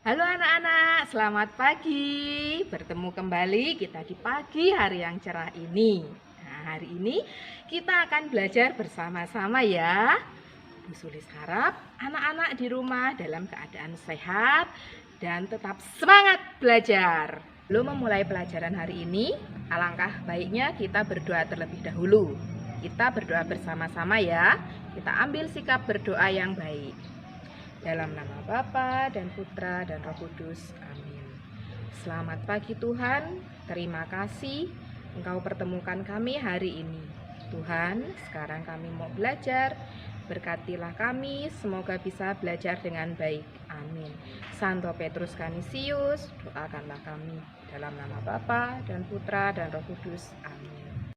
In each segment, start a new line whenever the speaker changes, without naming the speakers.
Halo anak-anak, selamat pagi. Bertemu kembali kita di pagi hari yang cerah ini. Nah, hari ini kita akan belajar bersama-sama ya. Bu Sulis harap anak-anak di rumah dalam keadaan sehat dan tetap semangat belajar. Sebelum memulai pelajaran hari ini, alangkah baiknya kita berdoa terlebih dahulu. Kita berdoa bersama-sama ya. Kita ambil sikap berdoa yang baik. Dalam nama Bapa dan Putra dan Roh Kudus. Amin. Selamat pagi Tuhan, terima kasih Engkau pertemukan kami hari ini. Tuhan, sekarang kami mau belajar, berkatilah kami, semoga bisa belajar dengan baik. Amin. Santo Petrus Canisius, doakanlah kami. Dalam nama Bapa dan Putra dan Roh Kudus. Amin.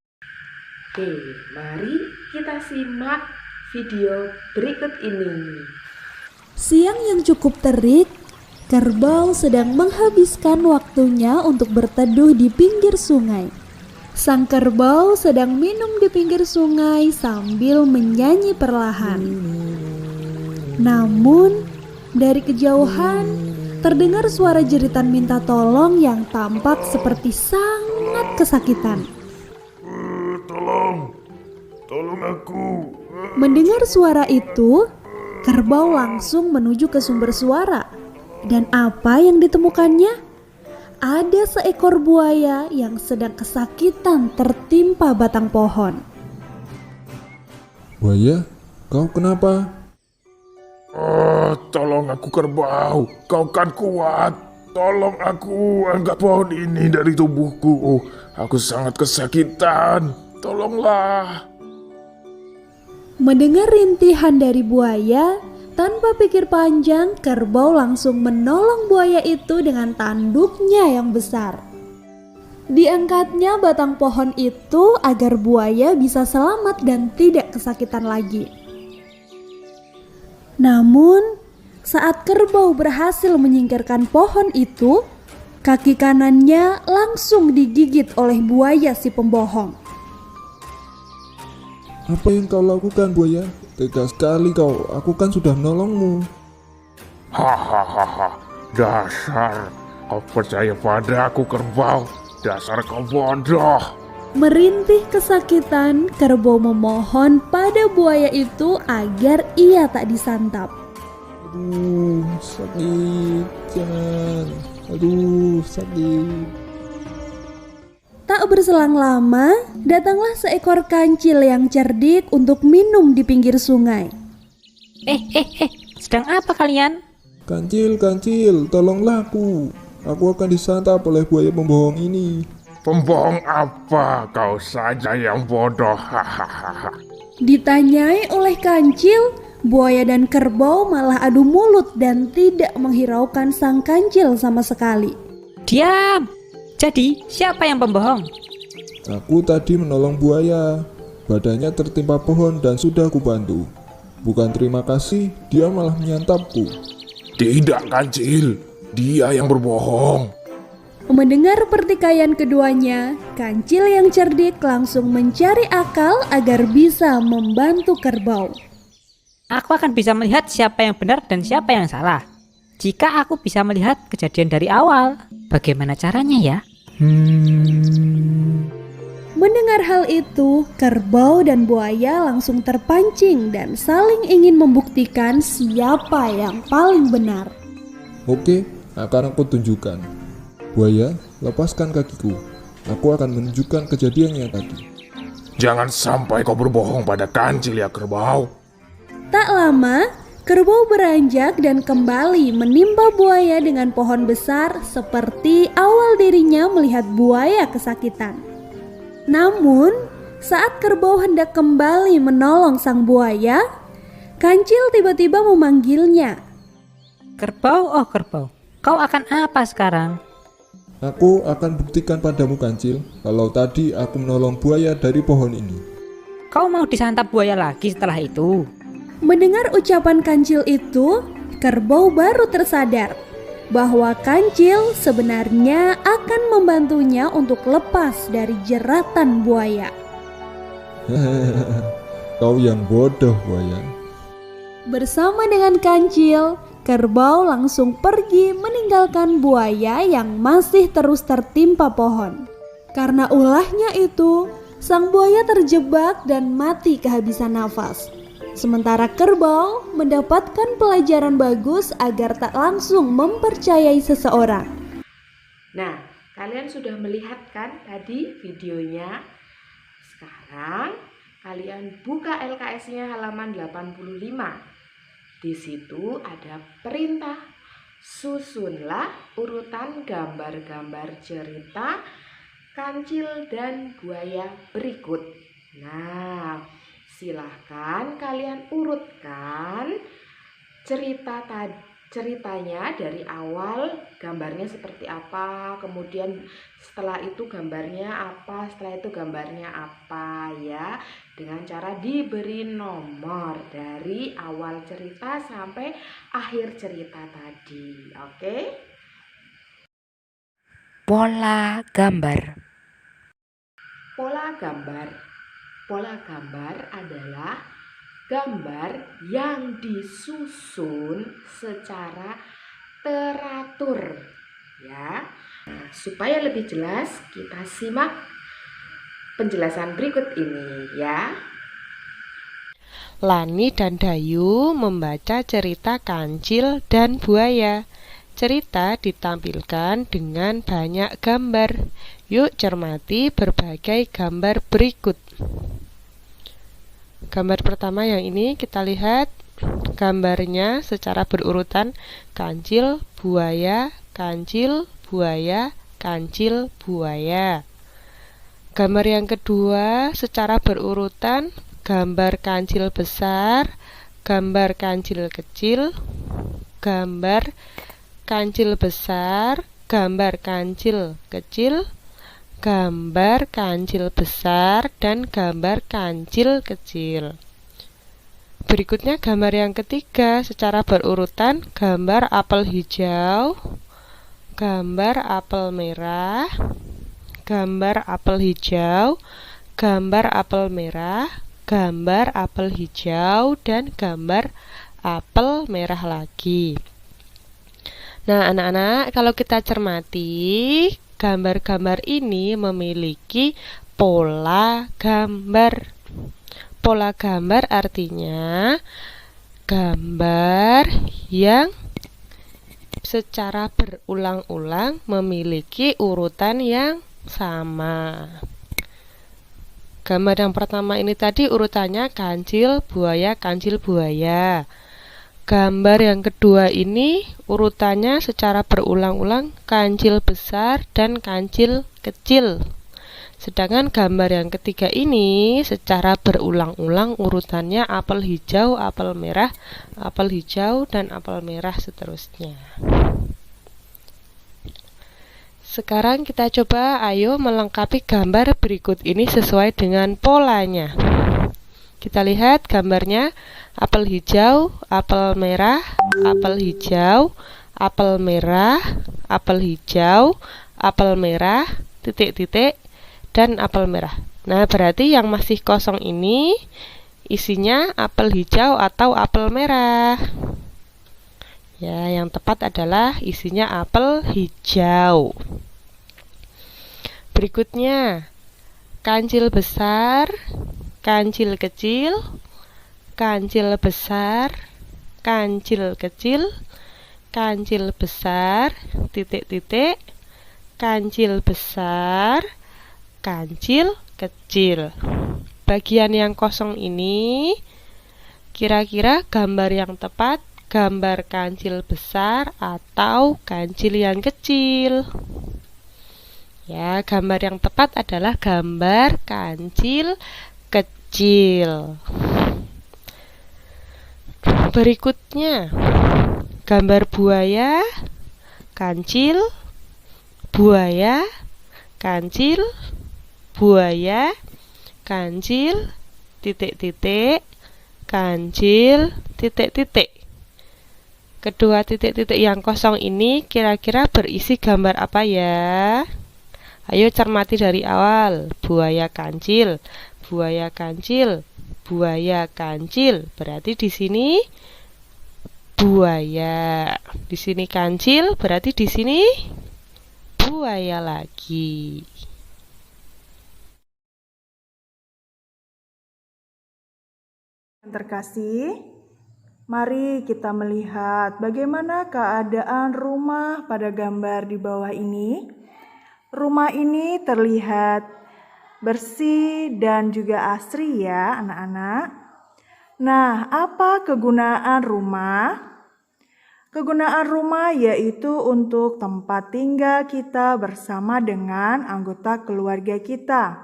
Oke, mari kita simak video berikut ini.
Siang yang cukup terik, kerbau sedang menghabiskan waktunya untuk berteduh di pinggir sungai. Sang kerbau sedang minum di pinggir sungai sambil menyanyi perlahan. Namun, dari kejauhan terdengar suara jeritan minta tolong yang tampak seperti sangat kesakitan.
Tolong aku.
Mendengar suara itu, kerbau langsung menuju ke sumber suara. Dan apa yang ditemukannya? Ada seekor buaya yang sedang kesakitan tertimpa batang pohon.
Buaya, kau kenapa? Tolong aku kerbau, kau kan kuat. Tolong aku angkat pohon ini dari tubuhku. Aku sangat kesakitan. Tolonglah.
Mendengar rintihan dari buaya, tanpa pikir panjang, kerbau langsung menolong buaya itu dengan tanduknya yang besar. Diangkatnya batang pohon itu agar buaya bisa selamat dan tidak kesakitan lagi. Namun, saat kerbau berhasil menyingkirkan pohon itu, kaki kanannya langsung digigit oleh buaya si pembohong.
Apa yang kau lakukan, buaya? Tega sekali kau, aku kan sudah menolongmu. Hahaha, dasar. Kau percaya padaku, kerbau? Dasar kau bodoh.
Merintih kesakitan, kerbau memohon pada buaya itu agar ia tak disantap.
Aduh, sakit. Jangan. Aduh, sakit.
Tak berselang lama, datanglah seekor kancil yang cerdik untuk minum di pinggir sungai.
Sedang apa kalian?
Kancil, tolonglah aku. Aku akan disantap oleh buaya pembohong ini. Pembohong apa? Kau saja yang bodoh. Hahaha.
Ditanyai oleh kancil, buaya dan kerbau malah adu mulut dan tidak menghiraukan sang kancil sama sekali.
Diam! Jadi, siapa yang pembohong?
Aku tadi menolong buaya. Badannya tertimpa pohon dan sudah aku bantu. Bukan terima kasih, dia malah menyantapku. Tidak, kancil. Dia yang berbohong.
Mendengar pertikaian keduanya, kancil yang cerdik langsung mencari akal agar bisa membantu kerbau.
Aku akan bisa melihat siapa yang benar dan siapa yang salah. Jika aku bisa melihat kejadian dari awal, bagaimana caranya ya?
Mendengar hal itu, kerbau dan buaya langsung terpancing dan saling ingin membuktikan siapa yang paling benar.
Oke, akan aku tunjukkan. Buaya, lepaskan kakiku. Aku akan menunjukkan kejadiannya tadi. Jangan sampai kau berbohong pada kancil ya, kerbau.
Tak lama, kerbau beranjak dan kembali menimpa buaya dengan pohon besar seperti awal dirinya melihat buaya kesakitan. Namun, saat kerbau hendak kembali menolong sang buaya, kancil tiba-tiba memanggilnya.
Kerbau, oh kerbau, kau akan apa sekarang?
Aku akan buktikan padamu, kancil, kalau tadi aku menolong buaya dari pohon ini.
Kau mau disantap buaya lagi setelah itu?
Mendengar ucapan kancil itu, kerbau baru tersadar bahwa kancil sebenarnya akan membantunya untuk lepas dari jeratan buaya.
Kau yang bodoh, buaya.
Bersama dengan kancil, Kerbau langsung pergi meninggalkan buaya yang masih terus tertimpa pohon. Karena ulahnya itu, sang buaya terjebak dan mati kehabisan nafas. Sementara kerbau mendapatkan pelajaran bagus agar tak langsung mempercayai seseorang.
Nah, kalian sudah melihat kan tadi videonya? Sekarang kalian buka LKS-nya halaman 85. Di situ ada perintah, susunlah urutan gambar-gambar cerita kancil dan buaya berikut. Nah, silahkan kalian urutkan ceritanya dari awal, gambarnya seperti apa, kemudian setelah itu gambarnya apa, setelah itu gambarnya apa ya, dengan cara diberi nomor dari awal cerita sampai akhir cerita tadi. Oke?
Pola gambar.
Pola gambar. Pola gambar adalah gambar yang disusun secara teratur ya. Nah, supaya lebih jelas kita simak penjelasan berikut ini ya.
Lani dan Dayu membaca cerita kancil dan buaya. Cerita ditampilkan dengan banyak gambar. Yuk cermati berbagai gambar berikut. Gambar pertama yang ini kita lihat gambarnya secara berurutan kancil, buaya, kancil, buaya, kancil, buaya. Gambar yang kedua secara berurutan gambar kancil besar, gambar kancil kecil, gambar kancil besar, gambar kancil kecil, gambar kancil besar, dan gambar kancil kecil. Berikutnya gambar yang ketiga secara berurutan gambar apel hijau, gambar apel merah, gambar apel hijau, gambar apel merah, gambar apel hijau, dan gambar apel merah lagi. Nah anak-anak, kalau kita cermati, gambar-gambar ini memiliki pola gambar. Pola gambar artinya gambar yang secara berulang-ulang memiliki urutan yang sama. Gambar yang pertama ini tadi urutannya kancil, buaya, kancil, buaya. Gambar yang kedua ini urutannya secara berulang-ulang kancil besar dan kancil kecil. Sedangkan gambar yang ketiga ini secara berulang-ulang urutannya apel hijau, apel merah, apel hijau, dan apel merah seterusnya. Sekarang kita coba ayo melengkapi gambar berikut ini sesuai dengan polanya. Kita lihat gambarnya apel hijau, apel merah, apel hijau, apel merah, apel hijau, apel merah, titik-titik, dan apel merah. Nah, berarti yang masih kosong ini isinya apel hijau atau apel merah. Ya, yang tepat adalah isinya apel hijau. Berikutnya, kancil besar, kancil kecil, kancil besar, kancil kecil, kancil besar, titik-titik, kancil besar, kancil kecil. Bagian yang kosong ini kira-kira gambar yang tepat gambar kancil besar atau kancil yang kecil. Ya, gambar yang tepat adalah gambar kancil kecil. Berikutnya, gambar buaya, kancil, buaya, kancil, buaya, kancil, titik-titik, kancil, titik-titik. Kedua titik-titik yang kosong ini kira-kira berisi gambar apa ya? Ayo cermati dari awal. Buaya kancil, buaya kancil, buaya kancil. Berarti di sini buaya. Di sini kancil, berarti di sini buaya lagi.
Terkasih, mari kita melihat bagaimana keadaan rumah pada gambar di bawah ini. Rumah ini terlihat bersih dan juga asri ya anak-anak. Nah, apa kegunaan rumah? Kegunaan rumah yaitu untuk tempat tinggal kita bersama dengan anggota keluarga kita.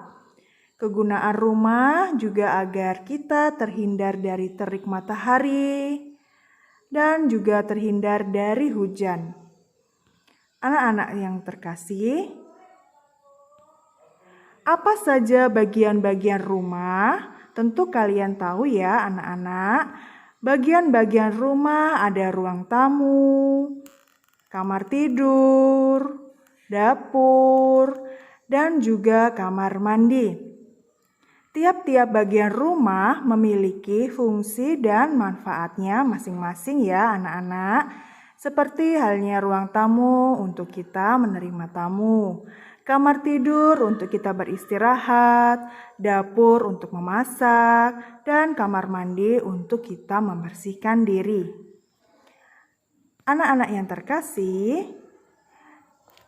Kegunaan rumah juga agar kita terhindar dari terik matahari dan juga terhindar dari hujan. Anak-anak yang terkasih, apa saja bagian-bagian rumah? Tentu kalian tahu ya anak-anak. Bagian-bagian rumah ada ruang tamu, kamar tidur, dapur, dan juga kamar mandi. Tiap-tiap bagian rumah memiliki fungsi dan manfaatnya masing-masing ya anak-anak. Seperti halnya ruang tamu untuk kita menerima tamu, kamar tidur untuk kita beristirahat, dapur untuk memasak, dan kamar mandi untuk kita membersihkan diri. Anak-anak yang terkasih,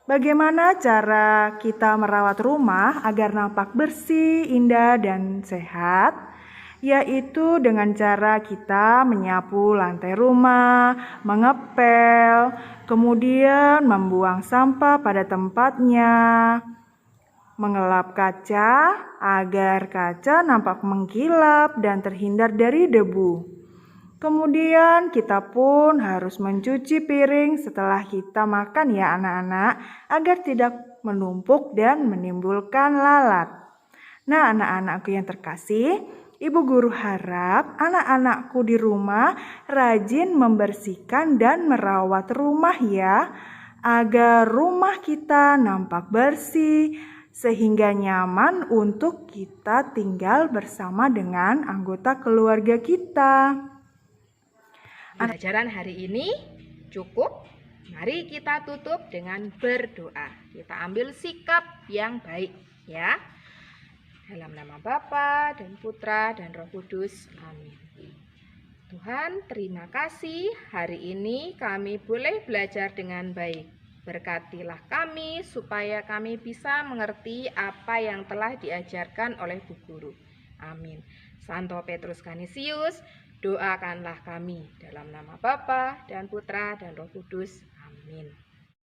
bagaimana cara kita merawat rumah agar nampak bersih, indah, dan sehat? Yaitu dengan cara kita menyapu lantai rumah, mengepel, kemudian membuang sampah pada tempatnya, mengelap kaca agar kaca nampak mengkilap dan terhindar dari debu. Kemudian kita pun harus mencuci piring setelah kita makan ya anak-anak, agar tidak menumpuk dan menimbulkan lalat. Nah anak-anakku yang terkasih, Ibu Guru harap anak-anakku di rumah rajin membersihkan dan merawat rumah ya, agar rumah kita nampak bersih, sehingga nyaman untuk kita tinggal bersama dengan anggota keluarga kita.
Pelajaran hari ini cukup. Mari kita tutup dengan berdoa. Kita ambil sikap yang baik ya. Dalam nama Bapa dan Putra dan Roh Kudus. Amin. Tuhan, terima kasih hari ini kami boleh belajar dengan baik. Berkatilah kami supaya kami bisa mengerti apa yang telah diajarkan oleh Bu Guru. Amin. Santo Petrus Canisius, doakanlah kami dalam nama Bapa dan Putra dan Roh Kudus. Amin.